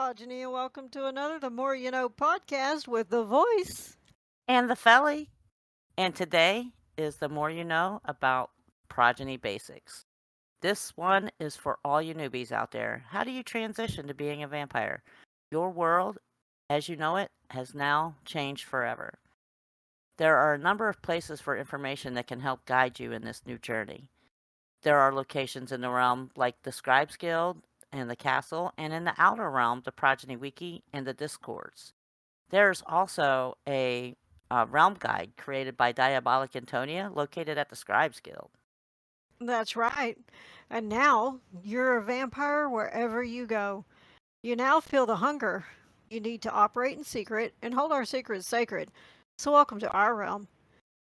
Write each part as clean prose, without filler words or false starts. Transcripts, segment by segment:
Progeny, and welcome to another The More You Know podcast with the voice. And the Felly. And today is the more you know about progeny basics. This one is for all you newbies out there. How do you transition to being a vampire? Your world, as you know it, has now changed forever. There are a number of places for information that can help guide you in this new journey. There are locations in the realm like the Scribes Guild and the Castle, and in the outer realm, the Progeny Wiki and the Discords. There's also a realm guide created by Diabolic Antonia located at the Scribes Guild. That's right. And now you're a vampire wherever you go. You now feel the hunger. You need to operate in secret and hold our secrets sacred. So, welcome to our realm.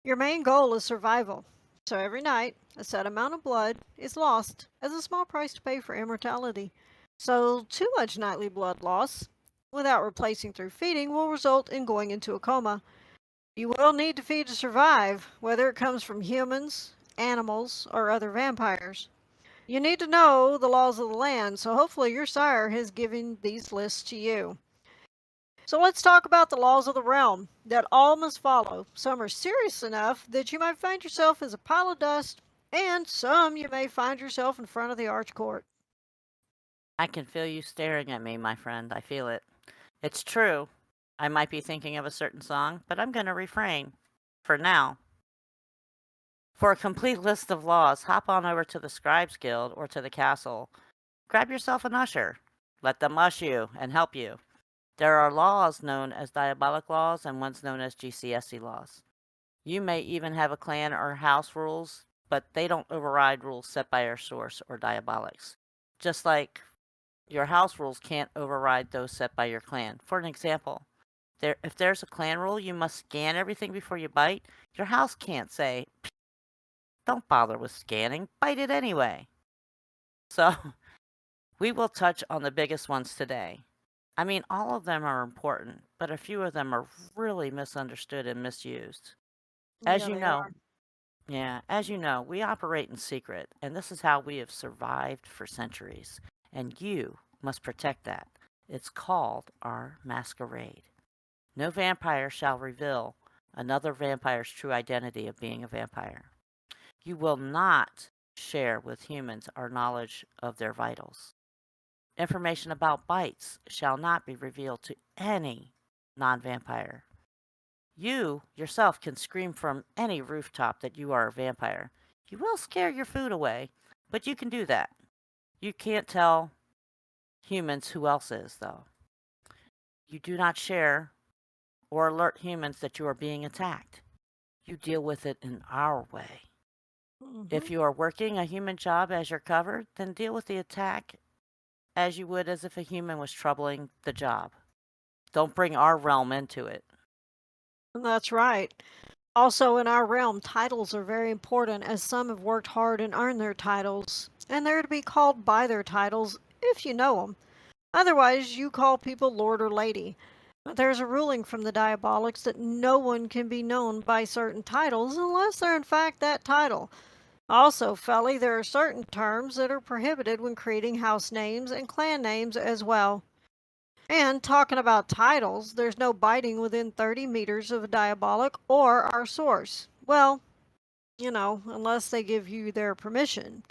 Your main goal is survival. So, every night, a set amount of blood is lost as a small price to pay for immortality. So, too much nightly blood loss without replacing through feeding will result in going into a coma. You will need to feed to survive, whether it comes from humans, animals, or other vampires. You need to know the laws of the land, so hopefully your sire has given these lists to you. So let's talk about the laws of the realm that all must follow. Some are serious enough that you might find yourself as a pile of dust, and some you may find yourself in front of the Arch Court. I can feel you staring at me, my friend. I feel it. It's true. I might be thinking of a certain song, but I'm going to refrain. For now. For a complete list of laws, hop on over to the Scribes Guild or to the Castle. Grab yourself an usher. Let them ush you and help you. There are laws known as Diabolic laws and ones known as GCSE laws. You may even have a clan or house rules, but they don't override rules set by our source or Diabolics. Just like your house rules can't override those set by your clan. For an example, if there's a clan rule, you must scan everything before you bite. Your house can't say, don't bother with scanning, bite it anyway. So, we will touch on the biggest ones today. I mean, all of them are important, but a few of them are really misunderstood and misused. As Yeah, you they know, are. as you know, we operate in secret, and this is how we have survived for centuries. And you must protect that. It's called our masquerade. No vampire shall reveal another vampire's true identity of being a vampire. You will not share with humans our knowledge of their vitals. Information about bites shall not be revealed to any non vampire. You yourself can scream from any rooftop that you are a vampire. You will scare your food away, but you can do that. You can't tell humans who else is, though. You do not share or alert humans that you are being attacked. You deal with it in our way. Mm-hmm. If you are working a human job as you're covered, then deal with the attack as you would as if a human was troubling the job. Don't bring our realm into it. That's right. Also, in our realm, titles are very important as some have worked hard and earned their titles, and they're to be called by their titles if you know them. Otherwise, you call people Lord or Lady. There's a ruling from the Diabolics that no one can be known by certain titles unless they're in fact that title. Also, Felly, there are certain terms that are prohibited when creating house names and clan names as well. And talking about titles, there's no biting within 30 meters of a Diabolic or our source. Well, unless they give you their permission.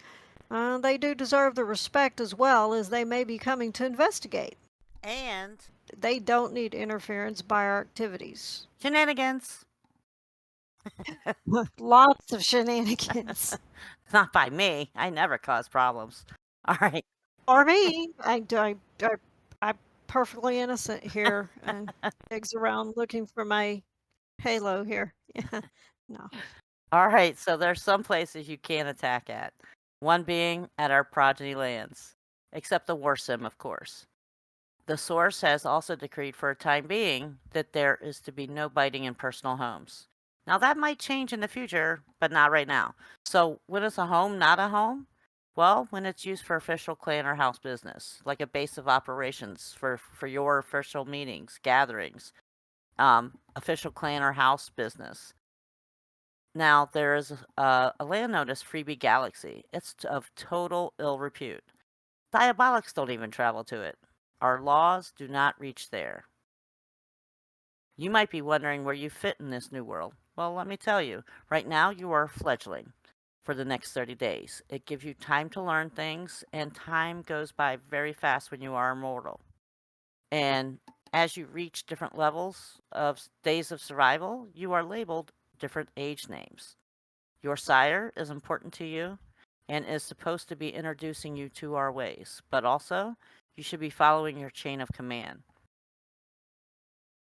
They do deserve the respect as well as they may be coming to investigate. And They don't need interference by our activities. shenanigans. Lots of shenanigans. Not by me. I never cause problems. All right. Or me. I'm perfectly innocent here and digs around looking for my halo here. Yeah. No. All right. So there's some places you can't attack at. One being at our progeny lands, except the war sim, of course. The source has also decreed for a time being that there is to be no biting in personal homes. Now, that might change in the future, but not right now. So, when is a home not a home? Well, when it's used for official clan or house business, like a base of operations for your official meetings, gatherings, official clan or house business. Now, there is a land known as Freebie Galaxy. It's of total ill repute. Diabolics don't even travel to it. Our laws do not reach there. You might be wondering where you fit in this new world. Well, let me tell you. Right now, you are a fledgling for the next 30 days. It gives you time to learn things, and time goes by very fast when you are immortal. And as you reach different levels of days of survival, you are labeled different age names. Your sire is important to you and is supposed to be introducing you to our ways, but also you should be following your chain of command.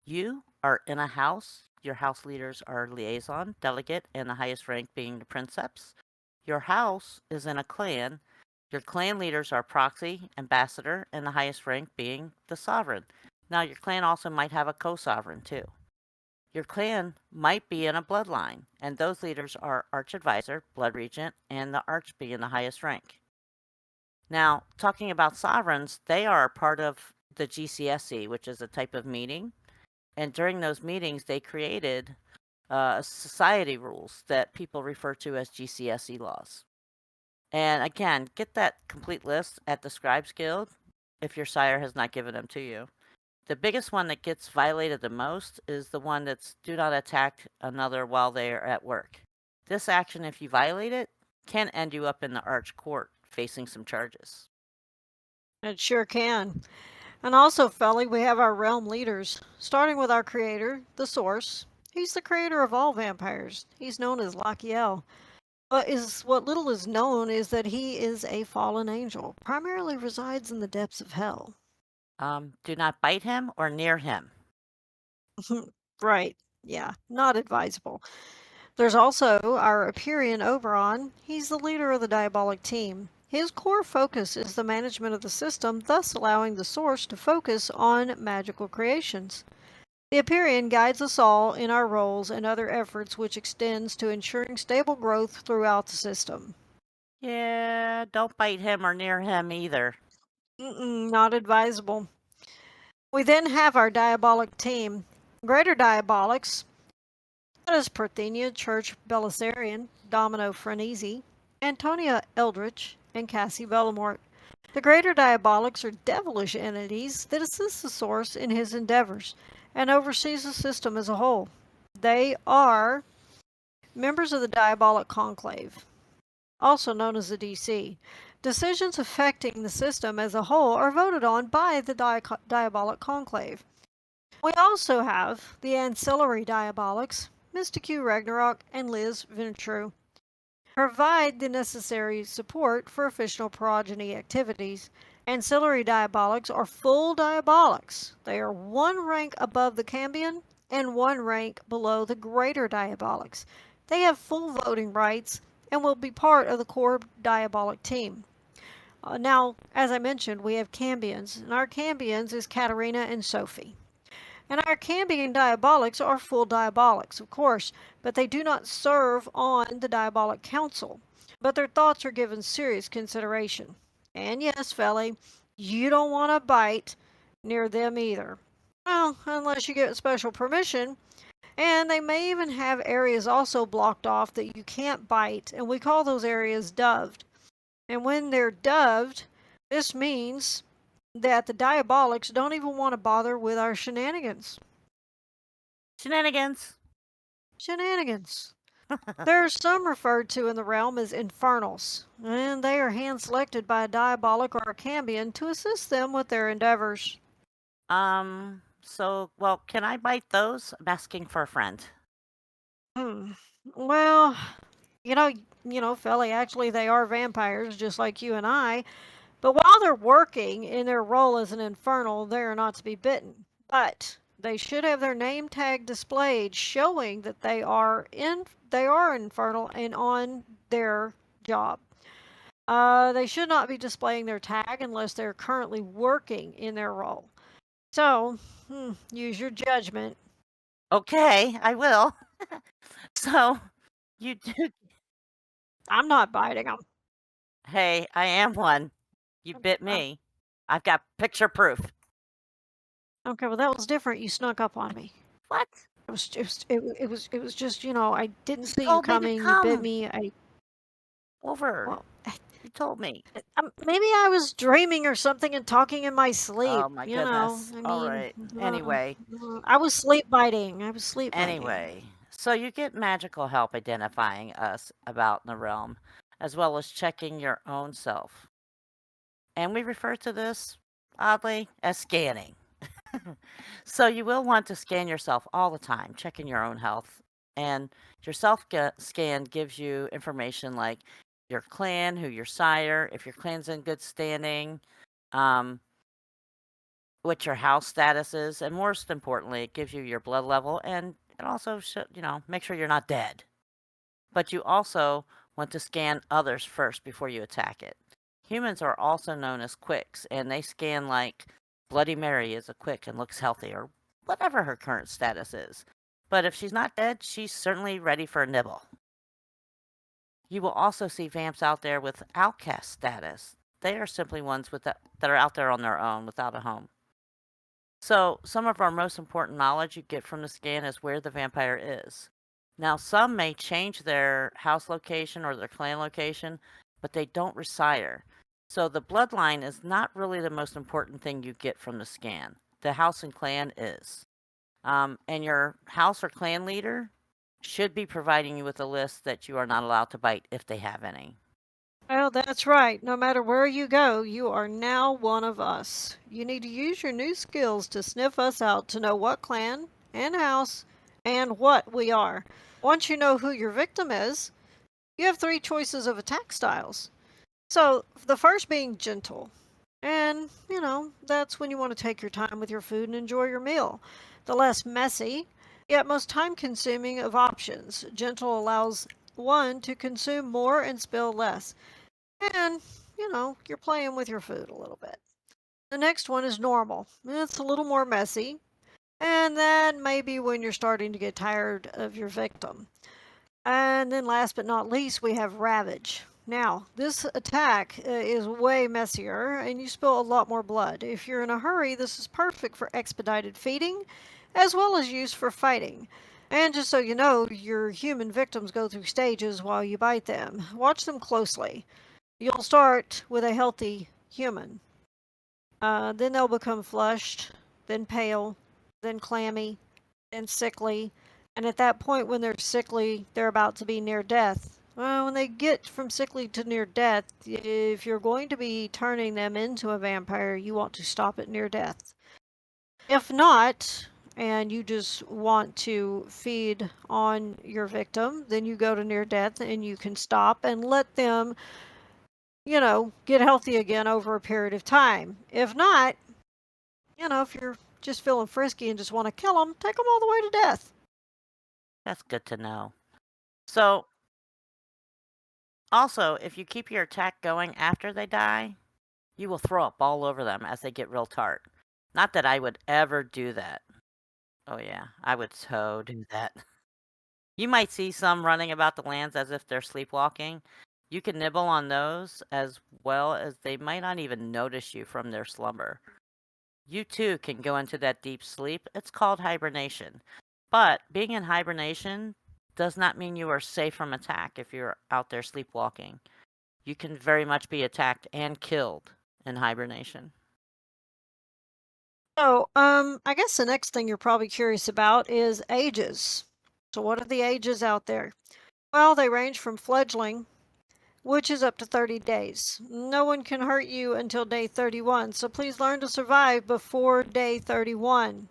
You are in a house. Your house leaders are liaison, delegate, and the highest rank being the princeps. Your house is in a clan. Your clan leaders are proxy, ambassador, and the highest rank being the sovereign. Now, your clan also might have a co-sovereign too. Your clan might be in a bloodline, and those leaders are arch-advisor, blood regent, and the arch being the highest rank. Now, talking about sovereigns, they are part of the GCSE, which is a type of meeting. And during those meetings, they created society rules that people refer to as GCSE laws. And again, get that complete list at the Scribes Guild if your sire has not given them to you. The biggest one that gets violated the most is the one that's do not attack another while they are at work. This action, if you violate it, can end you up in the Arch Court facing some charges. It sure can. And also, Felly, we have our realm leaders, starting with our creator, the Source. He's the creator of all vampires. He's known as Lachiel. What little is known is that he is a fallen angel, primarily resides in the depths of hell. Do not bite him or near him. Right. Yeah, not advisable. There's also our Empyrean Oberon. He's the leader of the diabolic team. His core focus is the management of the system, thus allowing the Source to focus on magical creations. The Empyrean guides us all in our roles and other efforts, which extends to ensuring stable growth throughout the system. Yeah, don't bite him or near him either. Not advisable. We then have our diabolic team. Greater Diabolics, that is Parthenia Church Belisarian, Domino Franizzi, Antonia Eldritch, and Cassie Bellamort. The Greater Diabolics are devilish entities that assist the Source in his endeavors and oversees the system as a whole. They are members of the Diabolic Conclave, also known as the DC. Decisions affecting the system as a whole are voted on by the Diabolic Conclave. We also have the Ancillary Diabolics, Mr. Q Ragnarok and Liz Ventru. Provide the necessary support for official progeny activities. Ancillary Diabolics are full Diabolics. They are one rank above the Cambion and one rank below the Greater Diabolics. They have full voting rights and will be part of the core Diabolic team. Now, as I mentioned, we have Cambions, and our Cambions is Katarina and Sophie. And our Cambion Diabolics are full Diabolics, of course, but they do not serve on the Diabolic Council. But their thoughts are given serious consideration. And yes, Felly, you don't want to bite near them either. Well, unless you get special permission. And they may even have areas also blocked off that you can't bite, and we call those areas doved. And when they're doved, this means that the Diabolics don't even want to bother with our shenanigans. Shenanigans. Shenanigans. There are some referred to in the realm as infernals, and they are hand selected by a diabolic or a cambion to assist them with their endeavors. Well, can I bite those? I'm asking for a friend. Well, you know, Felly, actually they are vampires just like you and I. But while they're working in their role as an infernal, they are not to be bitten. But they should have their name tag displayed showing that they are infernal and on their job. They should not be displaying their tag unless they're currently working in their role. So, use your judgment. Okay, I will. So, you do. I'm not biting them. Hey, I am one. You bit me. I've got picture proof. Okay, well that was different. You snuck up on me. What? It was just, you know, I didn't see you told me to coming. You bit come me. over. Well, You told me. Maybe I was dreaming or something and talking in my sleep, Oh my you know? goodness. I All mean, right. Anyway, I was sleep biting. I was sleep biting. anyway. So you get magical help identifying us about in the realm, as well as checking your own self. And we refer to this, oddly, as scanning. So you will want to scan yourself all the time, checking your own health. And your scan gives you information like your clan, who your sire, if your clan's in good standing, um, what your house status is, and most importantly, it gives you your blood level, and it also should, make sure you're not dead. But you also want to scan others first before you attack it. Humans are also known as quicks, and they scan like Bloody Mary is a quick and looks healthy, or whatever her current status is. But if she's not dead, she's certainly ready for a nibble. You will also see vamps out there with outcast status. They are simply ones that are out there on their own without a home. So, some of our most important knowledge you get from the scan is where the vampire is. Now, some may change their house location or their clan location, but they don't resire. So, the bloodline is not really the most important thing you get from the scan. The house and clan is. And your house or clan leader should be providing you with a list that you are not allowed to bite if they have any. Well, that's right. No matter where you go, you are now one of us. You need to use your new skills to sniff us out to know what clan and house and what we are. Once you know who your victim is, you have three choices of attack styles. So, the first being gentle. And, that's when you want to take your time with your food and enjoy your meal. The less messy, yet most time consuming of options. Gentle allows one to consume more and spill less. And, you're playing with your food a little bit. The next one is normal. It's a little more messy. And that may be when you're starting to get tired of your victim. And then last but not least, we have Ravage. Now, this attack is way messier and you spill a lot more blood. If you're in a hurry, this is perfect for expedited feeding as well as used for fighting. And just so you know, your human victims go through stages while you bite them. Watch them closely. You'll start with a healthy human. Then they'll become flushed, then pale, then clammy, then sickly. And at that point, when they're sickly, they're about to be near death. Well, when they get from sickly to near death, if you're going to be turning them into a vampire, you want to stop at near death. If not, and you just want to feed on your victim, then you go to near death and you can stop and let them get healthy again over a period of time. If not, if you're just feeling frisky and just want to kill them, take them all the way to death. That's good to know. So, also, if you keep your attack going after they die, you will throw up all over them as they get real tart. Not that I would ever do that. Oh, yeah, I would so do that. You might see some running about the lands as if they're sleepwalking. You can nibble on those as well as they might not even notice you from their slumber. You too can go into that deep sleep. It's called hibernation. But being in hibernation does not mean you are safe from attack if you're out there sleepwalking. You can very much be attacked and killed in hibernation. So, I guess the next thing you're probably curious about is ages. So, what are the ages out there? Well, they range from fledgling, which is up to 30 days. No one can hurt you until day 31, so please learn to survive before day 31.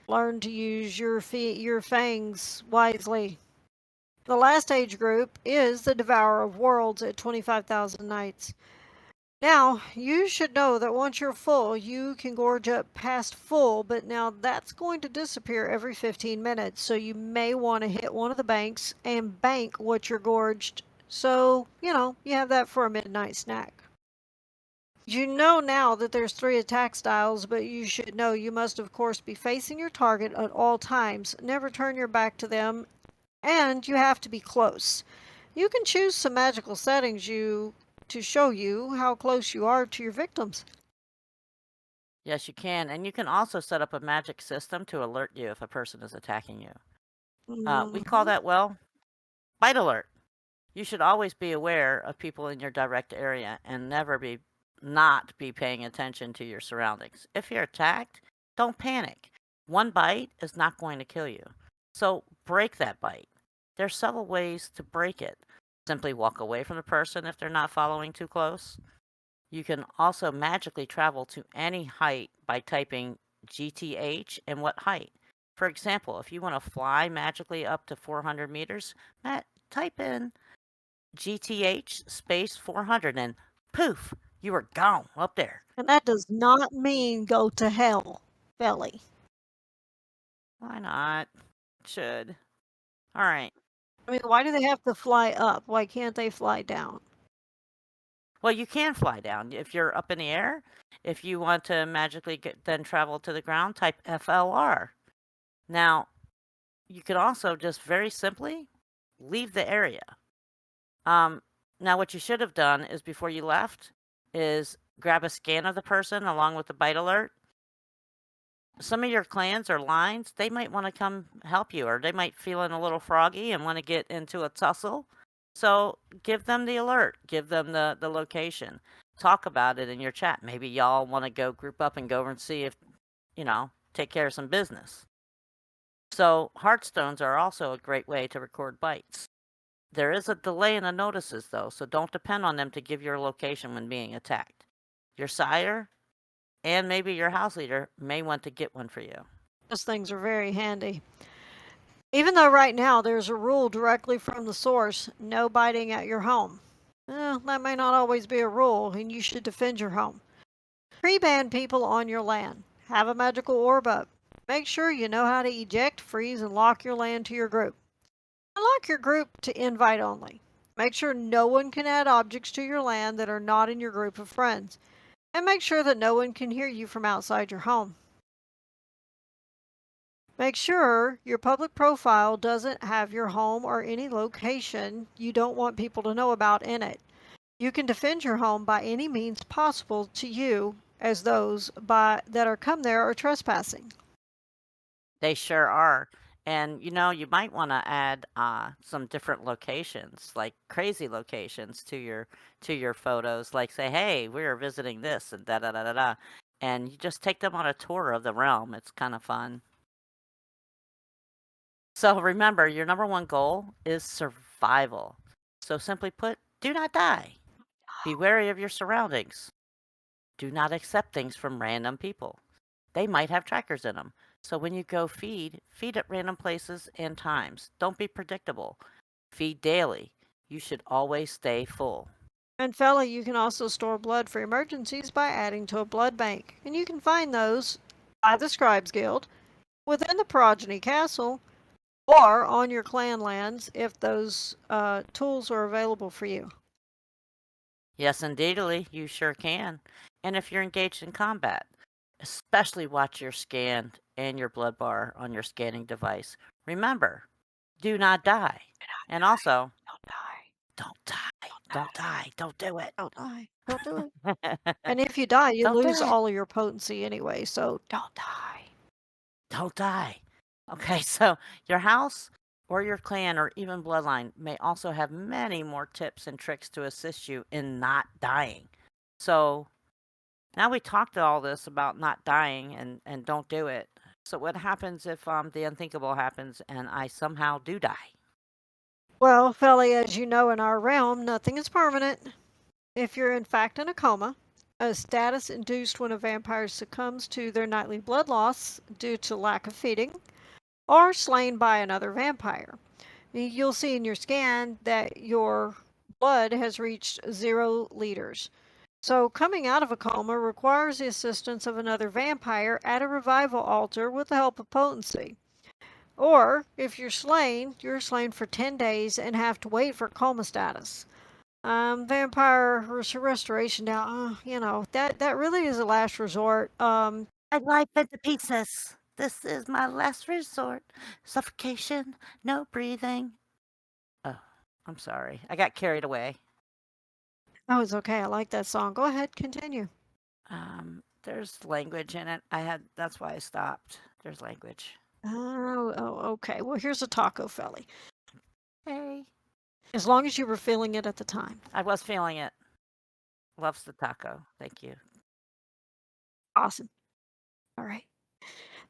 Learn to use your fangs wisely. The last age group is the Devourer of Worlds at 25,000 nights. Now, you should know that once you're full, you can gorge up past full, but now that's going to disappear every 15 minutes. So you may want to hit one of the banks and bank what you're gorged. So, you have that for a midnight snack. You know now that there's three attack styles, but you should know you must, of course, be facing your target at all times. Never turn your back to them, and you have to be close. You can choose some magical settings to show you how close you are to your victims. Yes, you can. And you can also set up a magic system to alert you if a person is attacking you. We call Hmm. that, well, bite alert. You should always be aware of people in your direct area and never not be paying attention to your surroundings. If you're attacked, don't panic. One bite is not going to kill you. So break that bite. There's several ways to break it. Simply walk away from the person if they're not following too close. You can also magically travel to any height by typing GTH and what height. For example, if you want to fly magically up to 400 meters, type in GTH space 400 and poof, you are gone up there. And that does not mean go to hell, Felly. Why not? Should. All right. I mean, why do they have to fly up? Why can't they fly down? Well, you can fly down if you're up in the air. If you want to magically then travel to the ground, type FLR. Now, you can also just very simply leave the area. Now, what you should have done is before you left is grab a scan of the person along with the bite alert. Some of your clans or lines, they might want to come help you, or they might feeling a little froggy and want to get into a tussle. So give them the alert, give them the location, talk about it in your chat. Maybe y'all want to go group up and go over and see if, take care of some business. So heartstones are also a great way to record bites. There is a delay in the notices, though, so don't depend on them to give your location when being attacked. Your sire and maybe your house leader may want to get one for you. Those things are very handy. Even though right now there's a rule directly from the source, no biting at your home. That may not always be a rule, and you should defend your home. Pre-ban people on your land. Have a magical orb up. Make sure you know how to eject, freeze, and lock your land to your group. Unlock your group to invite only. Make sure no one can add objects to your land that are not in your group of friends. And make sure that no one can hear you from outside your home. Make sure your public profile doesn't have your home or any location you don't want people to know about in it. You can defend your home by any means possible to you as those that are come there are trespassing. They sure are. And you might want to add some different locations, like crazy locations to your photos, like say, hey, we're visiting this and da da da da da. And you just take them on a tour of the realm. It's kind of fun. So remember, your number one goal is survival. So simply put, do not die. Be wary of your surroundings. Do not accept things from random people. They might have trackers in them. So when you go feed at random places and times. Don't be predictable. Feed daily. You should always stay full. And fella, you can also store blood for emergencies by adding to a blood bank. And you can find those by the Scribes Guild, within the Progeny Castle, or on your clan lands if those tools are available for you. Yes, indeedly, you sure can. And if you're engaged in combat, especially watch your scan and your blood bar on your scanning device. Remember, do not die. And also, Don't die. don't die. Don't die. Don't do it. Don't die. Don't do it. And if you die, you Don't do lose it. all of your potency anyway, so don't die. Don't die. Okay, so your house or your clan or even bloodline may also have many more tips and tricks to assist you in not dying. So now we talked all this about not dying and don't do it. So what happens if the unthinkable happens and I somehow do die? Well, Felly, as you know, in our realm, nothing is permanent. If you're in fact in a coma, a status induced when a vampire succumbs to their nightly blood loss due to lack of feeding, or slain by another vampire. You'll see in your scan that your blood has reached 0 liters. So coming out of a coma requires the assistance of another vampire at a revival altar with the help of potency. Or, if you're slain for 10 days and have to wait for coma status. Vampire restoration now, that really is a last resort. I'd life into pieces. This is my last resort. Suffocation, no breathing. Oh, I'm sorry. I got carried away. Oh, it's okay. I like that song. Go ahead, continue. There's language in it. That's why I stopped. There's language. Oh, okay. Well, here's a taco felly. Hey. As long as you were feeling it at the time. I was feeling it. Loves the taco. Thank you. Awesome. All right.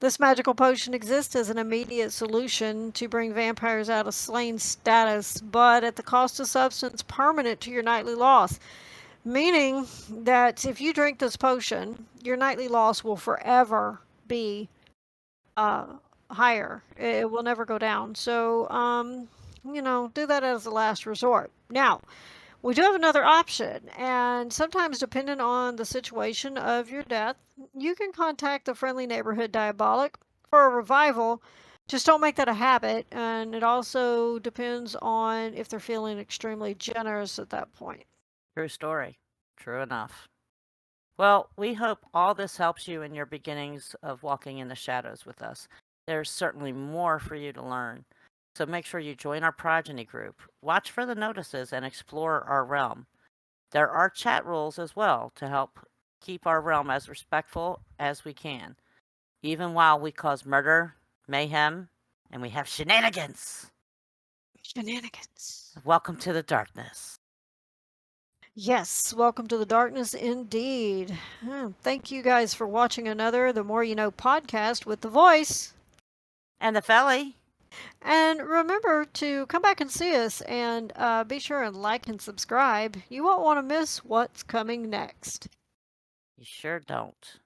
This magical potion exists as an immediate solution to bring vampires out of slain status, but at the cost of substance permanent to your nightly loss. Meaning that if you drink this potion, your nightly loss will forever be higher. It will never go down. So, do that as a last resort. Now, we do have another option, and sometimes, depending on the situation of your death, you can contact the friendly neighborhood diabolic for a revival. Just don't make that a habit, and it also depends on if they're feeling extremely generous at that point. True story. True enough. Well, we hope all this helps you in your beginnings of walking in the shadows with us. There's certainly more for you to learn. So make sure you join our Progeny group, watch for the notices, and explore our realm. There are chat rules as well to help keep our realm as respectful as we can, even while we cause murder, mayhem, and we have shenanigans. Shenanigans. Welcome to the darkness. Yes, welcome to the darkness indeed. Thank you guys for watching another The More You Know podcast with the voice. And the felly. And remember to come back and see us, and be sure and like and subscribe. You won't want to miss what's coming next. You sure don't.